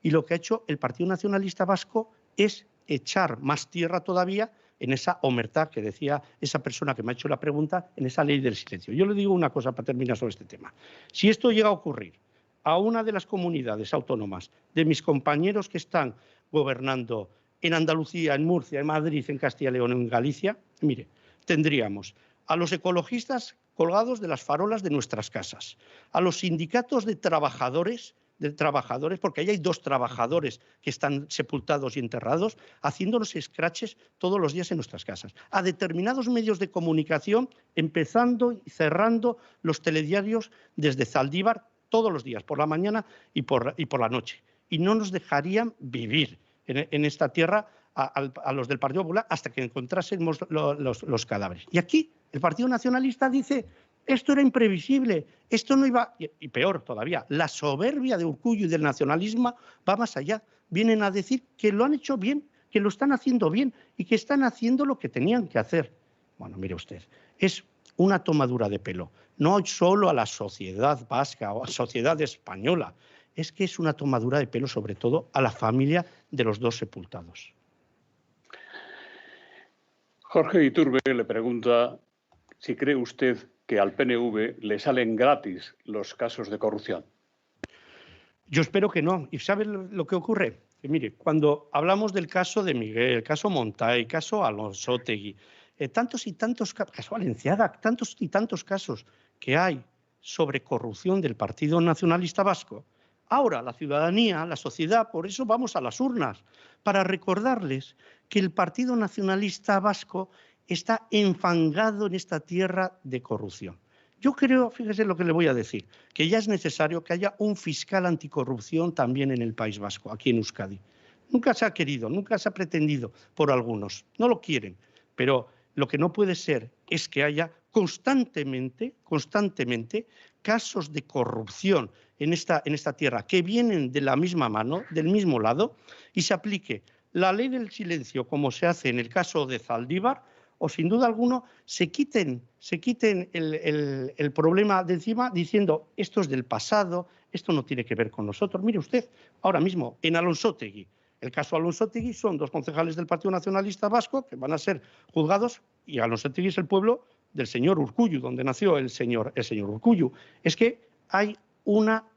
y lo que ha hecho el Partido Nacionalista Vasco es echar más tierra todavía en esa omertá que decía esa persona que me ha hecho la pregunta, en esa ley del silencio. Yo le digo una cosa para terminar sobre este tema. Si esto llega a ocurrir a una de las comunidades autónomas de mis compañeros que están gobernando en Andalucía, en Murcia, en Madrid, en Castilla y León, en Galicia, mire, tendríamos a los ecologistas colgados de las farolas de nuestras casas, a los sindicatos de trabajadores, porque ahí hay 2 trabajadores que están sepultados y enterrados, haciéndonos scratches todos los días en nuestras casas, a determinados medios de comunicación, empezando y cerrando los telediarios desde Zaldívar, todos los días, por la mañana y por la noche. Y no nos dejarían vivir en esta tierra a los del Partido Popular hasta que encontrásemos los cadáveres. Y aquí el Partido Nacionalista dice, esto era imprevisible, esto no iba... Y peor todavía, la soberbia de Urkullu y del nacionalismo va más allá. Vienen a decir que lo han hecho bien, que lo están haciendo bien y que están haciendo lo que tenían que hacer. Bueno, mire usted, es una tomadura de pelo, no solo a la sociedad vasca o a la sociedad española, es que es una tomadura de pelo sobre todo a la familia de los 2 sepultados. Jorge Iturbe le pregunta si cree usted que al PNV le salen gratis los casos de corrupción. Yo espero que no. ¿Y sabe lo que ocurre? Que mire, cuando hablamos del caso de Miguel, el caso Montay, el caso Alonsotegi, tantos y tantos casos, Valenciaga, tantos y tantos casos que hay sobre corrupción del Partido Nacionalista Vasco, ahora la ciudadanía, la sociedad, por eso vamos a las urnas, para recordarles que el Partido Nacionalista Vasco está enfangado en esta tierra de corrupción. Yo creo, fíjese lo que le voy a decir, que ya es necesario que haya un fiscal anticorrupción también en el País Vasco, aquí en Euskadi. Nunca se ha querido, nunca se ha pretendido por algunos, no lo quieren, pero Lo que no puede ser es que haya constantemente casos de corrupción en esta tierra que vienen de la misma mano, del mismo lado, y se aplique la ley del silencio como se hace en el caso de Zaldívar, o sin duda alguna se quiten el problema de encima diciendo esto es del pasado, esto no tiene que ver con nosotros. Mire usted, ahora mismo en Alonsotegi, el caso Alonsotegi son 2 concejales del Partido Nacionalista Vasco que van a ser juzgados, y Alonsotegi es el pueblo del señor Urkullu, donde nació el señor Urkullu. Es que hay una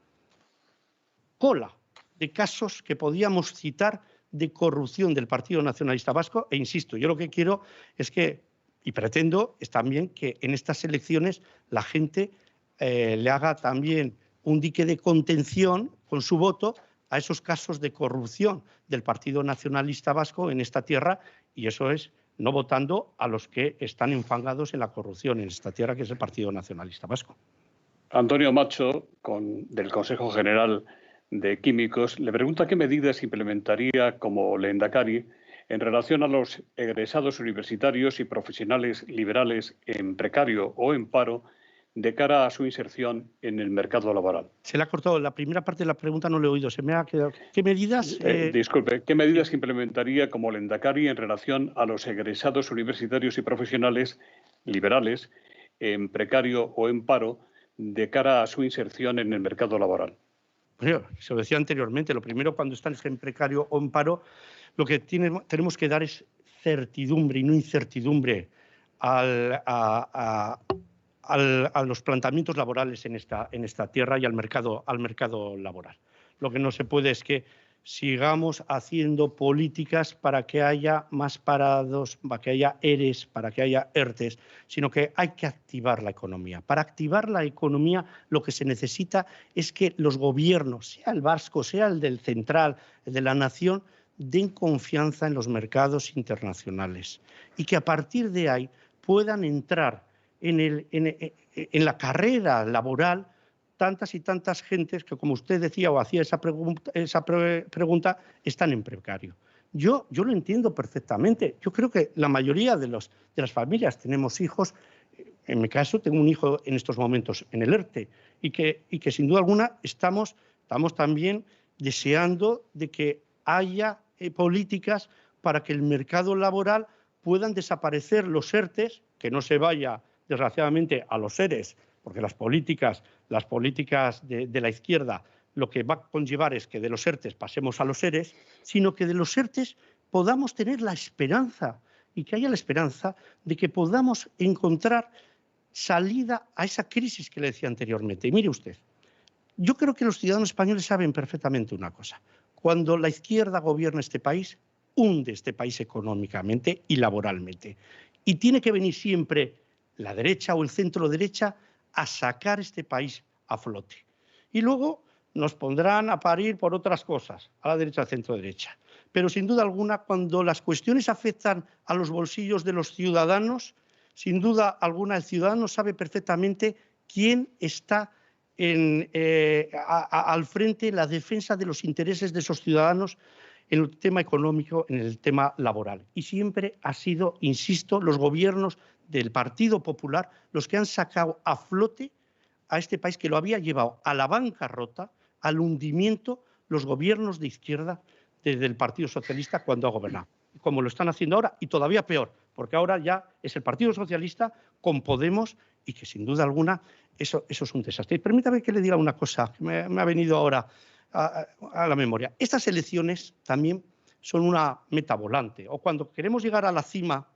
cola de casos que podíamos citar de corrupción del Partido Nacionalista Vasco, e insisto, yo lo que quiero es que, y pretendo, es también que en estas elecciones la gente le haga también un dique de contención con su voto a esos casos de corrupción del Partido Nacionalista Vasco en esta tierra, y eso es no votando a los que están enfangados en la corrupción en esta tierra, que es el Partido Nacionalista Vasco. Antonio Macho, del Consejo General de Químicos, le pregunta qué medidas implementaría como lehendakari en relación a los egresados universitarios y profesionales liberales en precario o en paro de cara a su inserción en el mercado laboral. Se le ha cortado la primera parte de la pregunta, no le he oído, se me ha quedado. ¿Qué medidas? Disculpe, ¿qué medidas implementaría como lehendakari en relación a los egresados universitarios y profesionales liberales en precario o en paro de cara a su inserción en el mercado laboral? Bueno, se lo decía anteriormente, lo primero cuando están en precario o en paro, lo que tenemos que dar es certidumbre y no incertidumbre a los planteamientos laborales en esta tierra y al mercado laboral. Lo que no se puede es que sigamos haciendo políticas para que haya más parados, para que haya ERES, para que haya ERTES, sino que hay que activar la economía. Para activar la economía lo que se necesita es que los gobiernos, sea el vasco, sea el del central, el de la nación, den confianza en los mercados internacionales y que a partir de ahí puedan entrar en la carrera laboral tantas y tantas gentes que, como usted decía o hacía esa pregunta, están en precario. Yo lo entiendo perfectamente. Yo creo que la mayoría de las familias tenemos hijos. En mi caso, tengo un hijo en estos momentos en el ERTE y que sin duda alguna estamos también deseando de que haya políticas para que el mercado laboral puedan desaparecer los ERTES, que no se vaya, desgraciadamente, a los ERES, porque las políticas de la izquierda lo que va a conllevar es que de los ERTES pasemos a los ERES, sino que de los ERTES podamos tener la esperanza y que haya la esperanza de que podamos encontrar salida a esa crisis que le decía anteriormente. Y mire usted, yo creo que los ciudadanos españoles saben perfectamente una cosa. Cuando la izquierda gobierna este país, hunde este país económicamente y laboralmente. Y tiene que venir siempre la derecha o el centro derecha a sacar este país a flote. Y luego nos pondrán a parir por otras cosas, a la derecha, al centro derecha. Pero sin duda alguna, cuando las cuestiones afectan a los bolsillos de los ciudadanos, sin duda alguna el ciudadano sabe perfectamente quién está al frente de la defensa de los intereses de esos ciudadanos en el tema económico, en el tema laboral. Y siempre ha sido, insisto, los gobiernos del Partido Popular los que han sacado a flote a este país, que lo había llevado a la bancarrota, al hundimiento, los gobiernos de izquierda desde el Partido Socialista cuando ha gobernado. Como lo están haciendo ahora, y todavía peor, porque ahora ya es el Partido Socialista con Podemos y que sin duda alguna eso es un desastre. Y permítame que le diga una cosa que me ha venido ahora a la memoria. Estas elecciones también son una meta volante, o cuando queremos llegar a la cima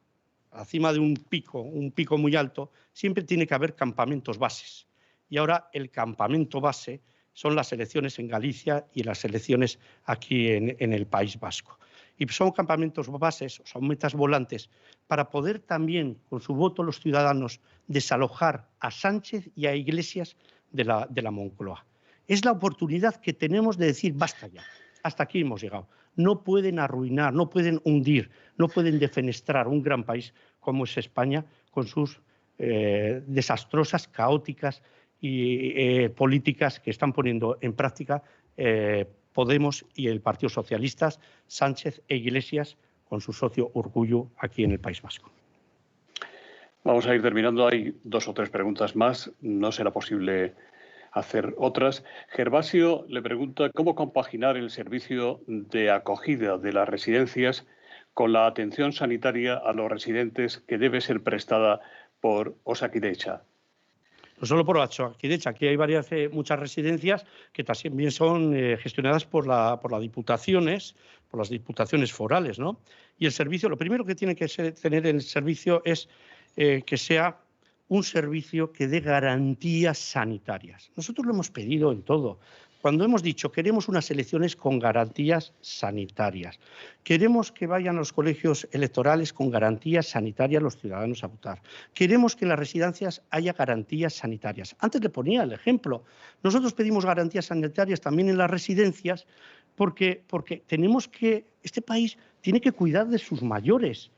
de un pico muy alto, siempre tiene que haber campamentos bases. Y ahora el campamento base son las elecciones en Galicia y las elecciones aquí en el País Vasco. Y son campamentos bases, son metas volantes, para poder también, con su voto los ciudadanos, desalojar a Sánchez y a Iglesias de la Moncloa. Es la oportunidad que tenemos de decir, basta ya, hasta aquí hemos llegado. No pueden arruinar, no pueden hundir, no pueden defenestrar un gran país como es España con sus desastrosas, caóticas y políticas que están poniendo en práctica Podemos y el Partido Socialista, Sánchez e Iglesias con su socio Urkullu aquí en el País Vasco. Vamos a ir terminando. Hay 2 o 3 preguntas más. No será posible hacer otras. Gervasio le pregunta cómo compaginar el servicio de acogida de las residencias con la atención sanitaria a los residentes que debe ser prestada por Osakidetza. No solo por Osakidetza, aquí hay muchas residencias que también son gestionadas por las diputaciones forales, ¿no? Y el servicio, lo primero que tiene que tener el servicio es que sea un servicio que dé garantías sanitarias. Nosotros lo hemos pedido en todo. Cuando hemos dicho queremos unas elecciones con garantías sanitarias, queremos que vayan a los colegios electorales con garantías sanitarias los ciudadanos a votar, queremos que en las residencias haya garantías sanitarias. Antes le ponía el ejemplo. Nosotros pedimos garantías sanitarias también en las residencias porque este país tiene que cuidar de sus mayores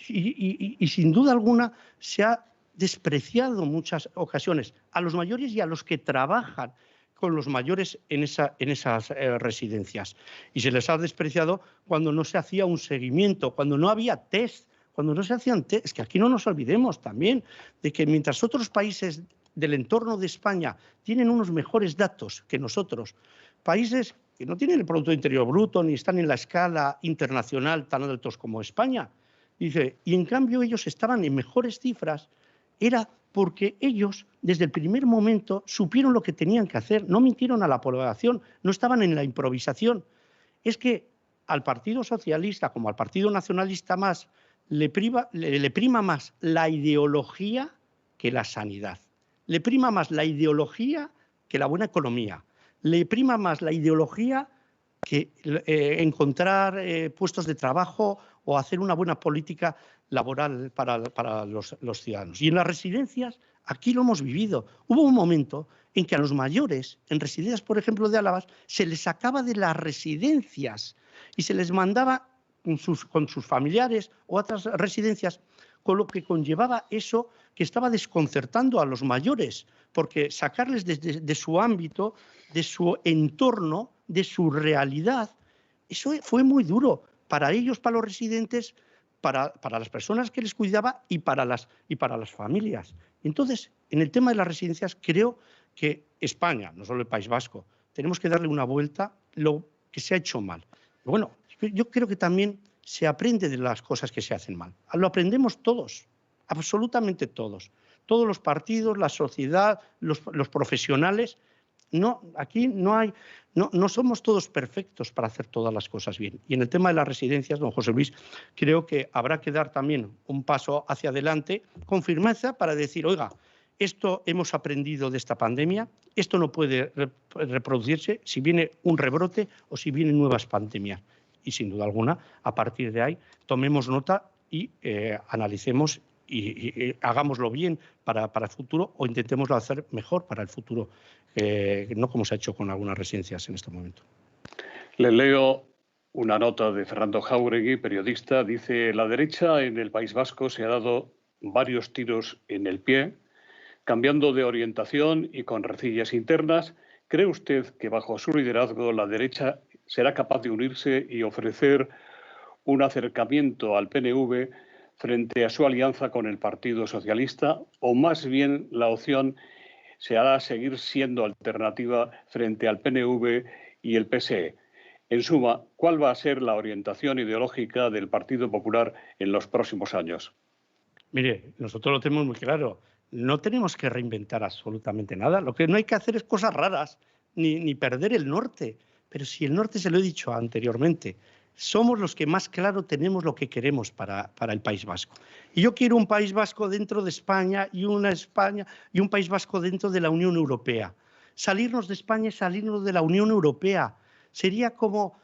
y sin duda alguna se ha despreciado en muchas ocasiones a los mayores y a los que trabajan con los mayores en esas residencias. Y se les ha despreciado cuando no se hacía un seguimiento, cuando no había test, cuando no se hacían test. Es que aquí no nos olvidemos también de que mientras otros países del entorno de España tienen unos mejores datos que nosotros, países que no tienen el Producto Interior Bruto ni están en la escala internacional tan altos como España, dice, y en cambio ellos estaban en mejores cifras, era porque ellos, desde el primer momento, supieron lo que tenían que hacer, no mintieron a la población, no estaban en la improvisación. Es que al Partido Socialista, como al Partido Nacionalista más, le prima más la ideología que la sanidad. Le prima más la ideología que la buena economía. Le prima más la ideología que encontrar puestos de trabajo o hacer una buena política laboral para los ciudadanos. Y en las residencias, aquí lo hemos vivido. Hubo un momento en que a los mayores, en residencias, por ejemplo, de Álava, se les sacaba de las residencias y se les mandaba con sus familiares o a otras residencias, con lo que conllevaba eso que estaba desconcertando a los mayores, porque sacarles de su ámbito, de su entorno, de su realidad, eso fue muy duro para ellos, para los residentes, para las personas que les cuidaba y para las familias. Entonces, en el tema de las residencias, creo que España, no solo el País Vasco, tenemos que darle una vuelta lo que se ha hecho mal. Bueno, yo creo que también se aprende de las cosas que se hacen mal. Lo aprendemos todos, absolutamente todos. Todos los partidos, la sociedad, los profesionales. No, aquí no somos todos perfectos para hacer todas las cosas bien. Y en el tema de las residencias, don José Luis, creo que habrá que dar también un paso hacia adelante con firmeza para decir, oiga, esto hemos aprendido de esta pandemia, esto no puede reproducirse si viene un rebrote o si vienen nuevas pandemias. Y sin duda alguna, a partir de ahí, tomemos nota y analicemos y hagámoslo bien para el futuro o intentémoslo hacer mejor para el futuro, no como se ha hecho con algunas residencias en este momento. Le leo una nota de Fernando Jáuregui, periodista. Dice, la derecha en el País Vasco se ha dado varios tiros en el pie, cambiando de orientación y con rencillas internas. ¿Cree usted que bajo su liderazgo la derecha será capaz de unirse y ofrecer un acercamiento al PNV frente a su alianza con el Partido Socialista, o más bien la opción se hará seguir siendo alternativa frente al PNV y el PSE? En suma, ¿cuál va a ser la orientación ideológica del Partido Popular en los próximos años? Mire, nosotros lo tenemos muy claro. No tenemos que reinventar absolutamente nada. Lo que no hay que hacer es cosas raras, ni perder el norte. Pero si el norte, se lo he dicho anteriormente, somos los que más claro tenemos lo que queremos para el País Vasco. Y yo quiero un País Vasco dentro de España y un País Vasco dentro de la Unión Europea. Salirnos de España es salirnos de la Unión Europea. Sería como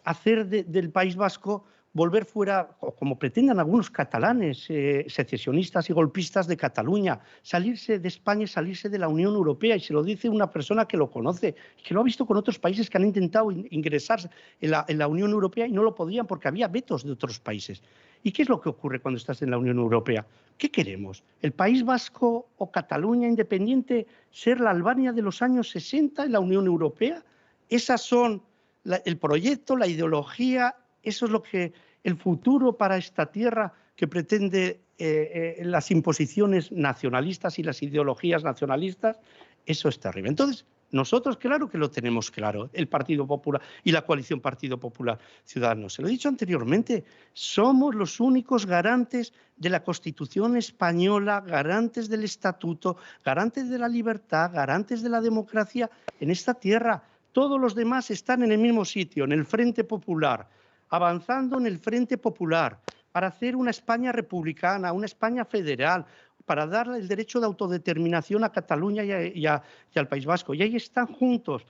hacer del País Vasco volver fuera, como pretenden algunos catalanes, secesionistas y golpistas de Cataluña, salirse de España y salirse de la Unión Europea. Y se lo dice una persona que lo conoce, que lo ha visto con otros países que han intentado ingresar en la Unión Europea y no lo podían porque había vetos de otros países. ¿Y qué es lo que ocurre cuando estás en la Unión Europea? ¿Qué queremos? ¿El País Vasco o Cataluña independiente ser la Albania de los años 60 en la Unión Europea? Esas son el proyecto, la ideología. Eso es lo que el futuro para esta tierra que pretende las imposiciones nacionalistas y las ideologías nacionalistas, eso es terrible. Entonces, nosotros, claro que lo tenemos claro, el Partido Popular y la coalición Partido Popular Ciudadanos. Se lo he dicho anteriormente, somos los únicos garantes de la Constitución española, garantes del Estatuto, garantes de la libertad, garantes de la democracia en esta tierra. Todos los demás están en el mismo sitio, en el Frente Popular, avanzando en el Frente Popular, para hacer una España republicana, una España federal, para darle el derecho de autodeterminación a Cataluña y al País Vasco. Y ahí están juntos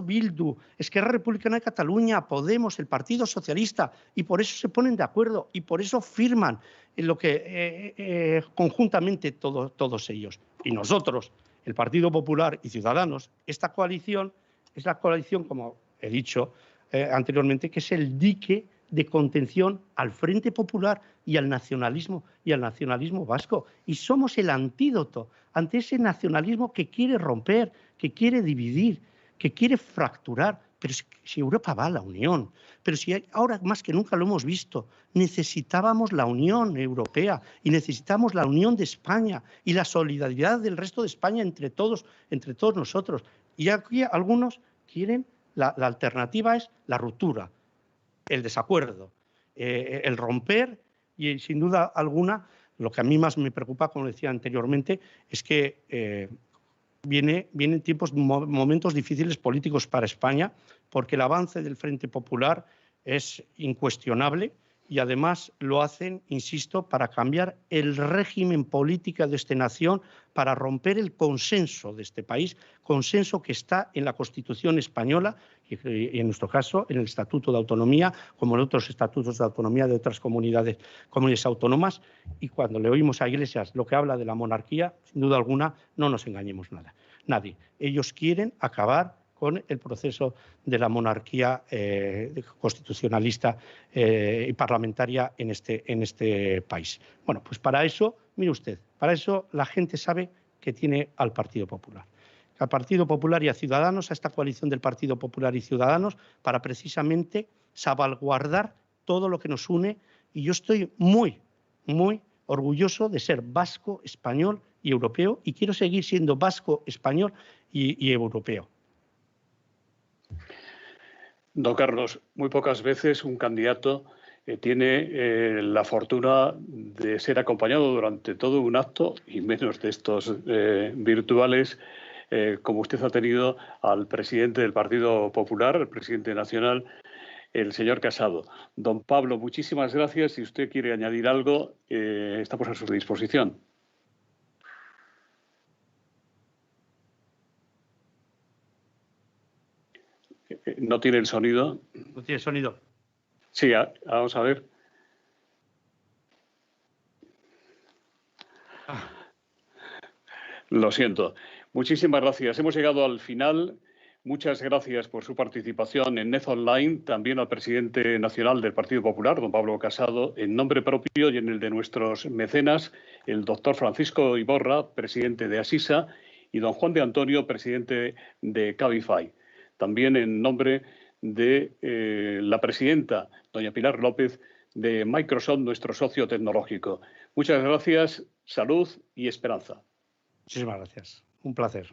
Bildu, Esquerra Republicana de Cataluña, Podemos, el Partido Socialista, y por eso se ponen de acuerdo y por eso firman en lo que conjuntamente todos ellos. Y nosotros, el Partido Popular y Ciudadanos, esta coalición es la coalición, como he dicho anteriormente, que es el dique de contención al Frente Popular y al nacionalismo vasco. Y somos el antídoto ante ese nacionalismo que quiere romper, que quiere dividir, que quiere fracturar. Pero si Europa va a la Unión, pero si ahora más que nunca lo hemos visto, necesitábamos la Unión Europea y necesitamos la unión de España y la solidaridad del resto de España entre todos nosotros. Y aquí algunos quieren, la alternativa es la ruptura, el desacuerdo, el romper, y sin duda alguna lo que a mí más me preocupa, como decía anteriormente, es que vienen momentos difíciles políticos para España, porque el avance del Frente Popular es incuestionable y además lo hacen, insisto, para cambiar el régimen político de esta nación, para romper el consenso de este país, consenso que está en la Constitución española y en nuestro caso en el Estatuto de Autonomía, como en otros estatutos de autonomía de otras comunidades autónomas. Y cuando le oímos a Iglesias lo que habla de la monarquía, sin duda alguna, no nos engañemos nadie. Ellos quieren acabar con el proceso de la monarquía constitucionalista y parlamentaria en este país. Bueno, pues para eso, mire usted, para eso la gente sabe que tiene al Partido Popular. Al Partido Popular y a Ciudadanos, a esta coalición del Partido Popular y Ciudadanos, para precisamente salvaguardar todo lo que nos une. Y yo estoy muy orgulloso de ser vasco, español y europeo, y quiero seguir siendo vasco, español y europeo. Don Carlos, muy pocas veces un candidato tiene la fortuna de ser acompañado durante todo un acto, y menos de estos virtuales, como usted ha tenido al presidente del Partido Popular, el presidente nacional, el señor Casado. Don Pablo, muchísimas gracias. Si usted quiere añadir algo, estamos a su disposición. ¿No tiene el sonido? No tiene sonido. Sí, vamos a ver. Lo siento. Muchísimas gracias. Hemos llegado al final. Muchas gracias por su participación en NEZ Online, también al presidente nacional del Partido Popular, don Pablo Casado, en nombre propio y en el de nuestros mecenas, el doctor Francisco Iborra, presidente de Asisa, y don Juan de Antonio, presidente de Cabify. También en nombre de la presidenta, doña Pilar López, de Microsoft, nuestro socio tecnológico. Muchas gracias, salud y esperanza. Muchísimas gracias. Un placer.